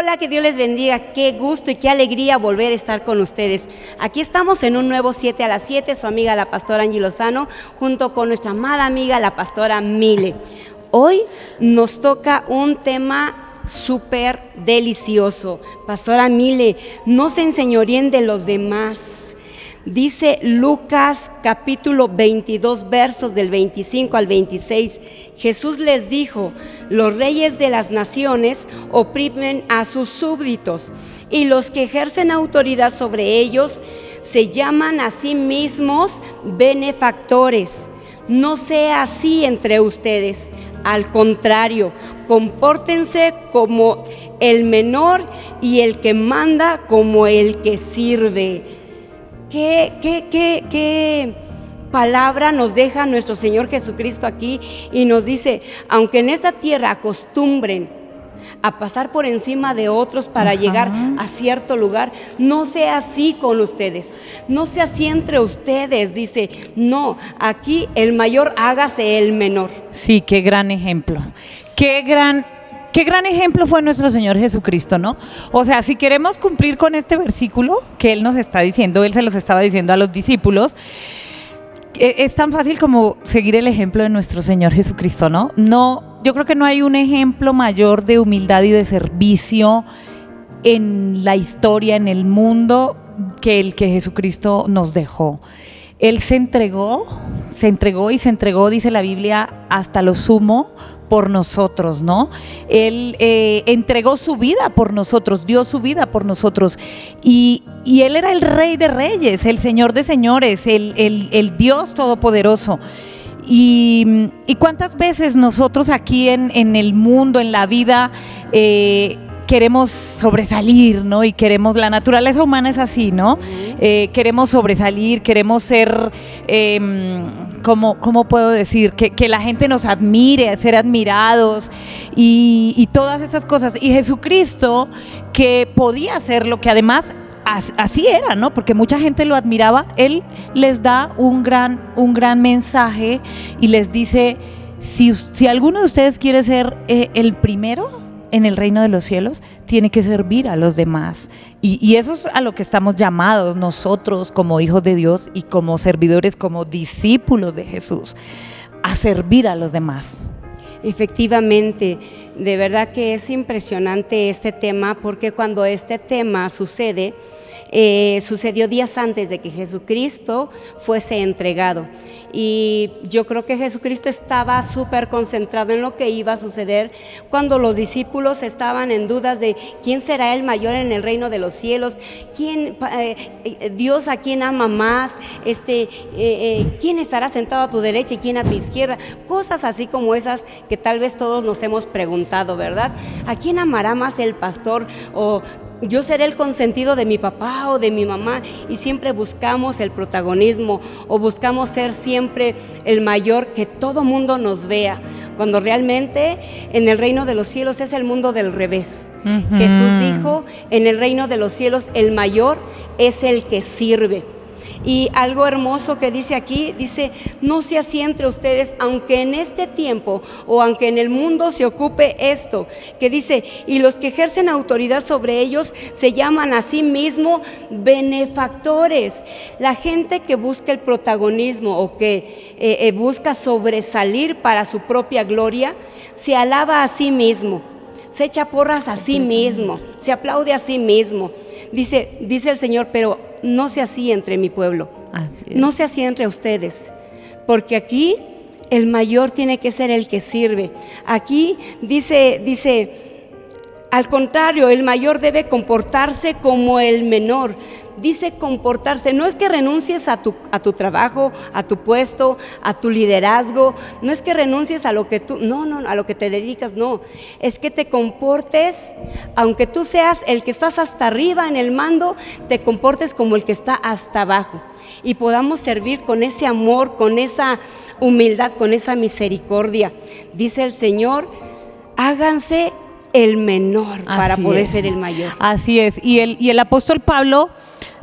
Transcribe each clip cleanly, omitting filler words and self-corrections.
Hola, que Dios les bendiga, qué gusto y qué alegría volver a estar con ustedes. Aquí estamos en un nuevo 7 a las 7, su amiga la pastora Angie Lozano, junto con nuestra amada amiga la pastora Mile. Hoy nos toca un tema súper delicioso. Pastora Mile, no se enseñoreen de los demás. Dice Lucas capítulo 22, versos del 25 al 26. Jesús les dijo: los reyes de las naciones oprimen a sus súbditos, y los que ejercen autoridad sobre ellos se llaman a sí mismos benefactores. No sea así entre ustedes. Al contrario, compórtense como el menor y el que manda como el que sirve. ¿Qué palabra nos deja nuestro Señor Jesucristo aquí? Y nos dice, aunque en esta tierra acostumbren a pasar por encima de otros para llegar a cierto lugar, no sea así con ustedes, no sea así entre ustedes. Dice, no, aquí el mayor hágase el menor. Sí, qué gran ejemplo, qué gran ejemplo fue nuestro Señor Jesucristo, ¿no? O sea, si queremos cumplir con este versículo que Él nos está diciendo, Él se los estaba diciendo a los discípulos, es tan fácil como seguir el ejemplo de nuestro Señor Jesucristo, ¿no? No, yo creo que no hay un ejemplo mayor de humildad y de servicio en la historia, en el mundo, que el que Jesucristo nos dejó. Él se entregó, dice la Biblia, hasta lo sumo por nosotros, ¿no? Él entregó su vida por nosotros, dio su vida por nosotros, y Él era el Rey de Reyes, el Señor de Señores, el Dios Todopoderoso. Y cuántas veces nosotros aquí en el mundo, en la vida, queremos sobresalir, ¿no? Y queremos, la naturaleza humana es así, ¿no? Queremos sobresalir, queremos ser, ¿cómo puedo decir? Que la gente nos admire, ser admirados y todas esas cosas. Y Jesucristo, que podía hacerlo, que además así era, ¿no? Porque mucha gente lo admiraba. Él les da un gran mensaje y les dice, si alguno de ustedes quiere ser el primero en el reino de los cielos, tiene que servir a los demás. Y eso es a lo que estamos llamados nosotros como hijos de Dios y como servidores, como discípulos de Jesús, a servir a los demás. Efectivamente, de verdad que es impresionante este tema, porque cuando este tema sucedió días antes de que Jesucristo fuese entregado, y yo creo que Jesucristo estaba súper concentrado en lo que iba a suceder cuando los discípulos estaban en dudas de quién será el mayor en el reino de los cielos, Dios a quién ama más, quién estará sentado a tu derecha y quién a tu izquierda, cosas así como esas que tal vez todos nos hemos preguntado, ¿verdad? ¿A quién amará más el pastor? O yo seré el consentido de mi papá o de mi mamá, y siempre buscamos el protagonismo o buscamos ser siempre el mayor, que todo mundo nos vea, cuando realmente en el reino de los cielos es el mundo del revés. Jesús dijo, en el reino de los cielos el mayor es el que sirve. Y algo hermoso que dice aquí, dice, no sea así entre ustedes, aunque en este tiempo o aunque en el mundo se ocupe esto, que dice, y los que ejercen autoridad sobre ellos se llaman a sí mismos benefactores. La gente que busca el protagonismo o que busca sobresalir para su propia gloria, se alaba a sí mismo, se echa porras a sí mismo, se aplaude a sí mismo. Dice el Señor, pero no sea así entre mi pueblo, no sea así entre ustedes, porque aquí el mayor tiene que ser el que sirve. Aquí dice, al contrario, el mayor debe comportarse como el menor. Dice comportarse, no es que renuncies a tu trabajo, a tu puesto, a tu liderazgo, no es que renuncies a lo que a lo que te dedicas, no, es que te comportes, aunque tú seas el que estás hasta arriba en el mando, te comportes como el que está hasta abajo, y podamos servir con ese amor, con esa humildad, con esa misericordia. Dice el Señor, háganse el menor para poder ser el mayor. Así es, y el apóstol Pablo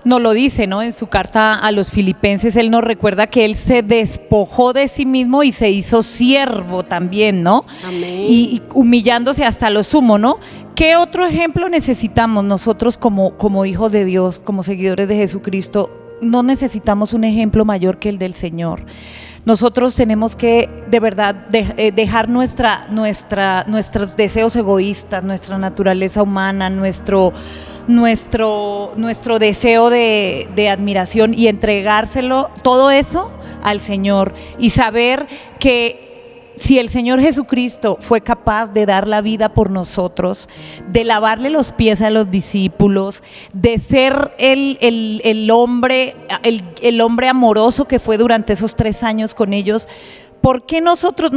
nos lo dice, ¿no? En su carta a los Filipenses, él nos recuerda que él se despojó de sí mismo y se hizo siervo también, ¿no? Amén. Y humillándose hasta lo sumo, ¿no? ¿Qué otro ejemplo necesitamos nosotros como hijos de Dios, como seguidores de Jesucristo? No necesitamos un ejemplo mayor que el del Señor. Nosotros tenemos que de verdad dejar nuestros deseos egoístas, nuestra naturaleza humana, nuestro deseo de admiración y entregárselo, todo eso al Señor, y saber que si el Señor Jesucristo fue capaz de dar la vida por nosotros, de lavarle los pies a los discípulos, de ser el hombre amoroso que fue durante esos 3 años con ellos, ¿por qué nosotros,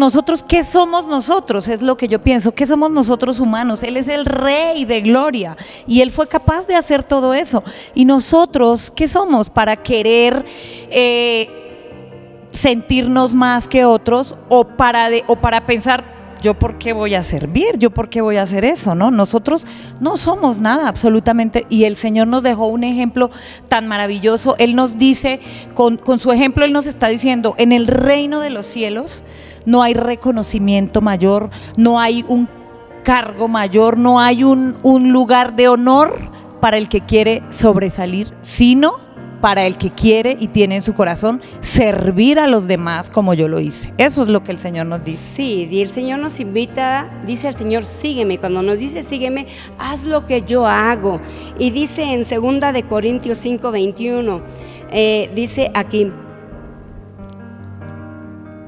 qué somos nosotros? Es lo que yo pienso, ¿qué somos nosotros humanos? Él es el Rey de gloria y Él fue capaz de hacer todo eso. ¿Y nosotros qué somos para querer sentirnos más que otros o para pensar, yo por qué voy a servir, yo por qué voy a hacer eso, ¿no? Nosotros no somos nada absolutamente, y el Señor nos dejó un ejemplo tan maravilloso. Él nos dice, con su ejemplo Él nos está diciendo, en el reino de los cielos no hay reconocimiento mayor, no hay un cargo mayor, no hay un lugar de honor para el que quiere sobresalir, sino para el que quiere y tiene en su corazón servir a los demás como yo lo hice. Eso es lo que el Señor nos dice. Sí, y el Señor nos invita, dice el Señor, sígueme. Cuando nos dice sígueme, haz lo que yo hago. Y dice en 2 de Corintios 5:21, dice aquí,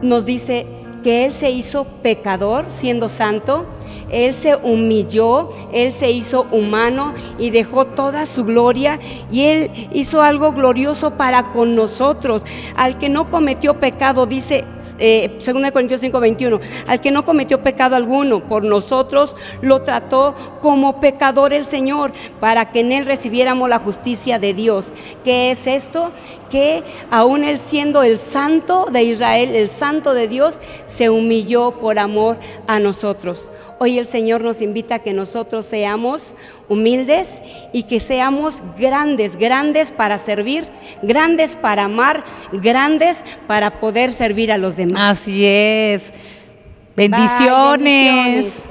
nos dice que Él se hizo pecador siendo santo. Él se humilló, Él se hizo humano y dejó toda su gloria, y Él hizo algo glorioso para con nosotros. Al que no cometió pecado, dice 2 Corintios 5:21, al que no cometió pecado alguno, por nosotros lo trató como pecador el Señor, para que en Él recibiéramos la justicia de Dios. ¿Qué es esto? Que aún Él siendo el santo de Israel, el santo de Dios, se humilló por amor a nosotros. Hoy el Señor nos invita a que nosotros seamos humildes y que seamos grandes para servir, grandes para amar, grandes para poder servir a los demás. Así es. Bendiciones. Bye, bendiciones.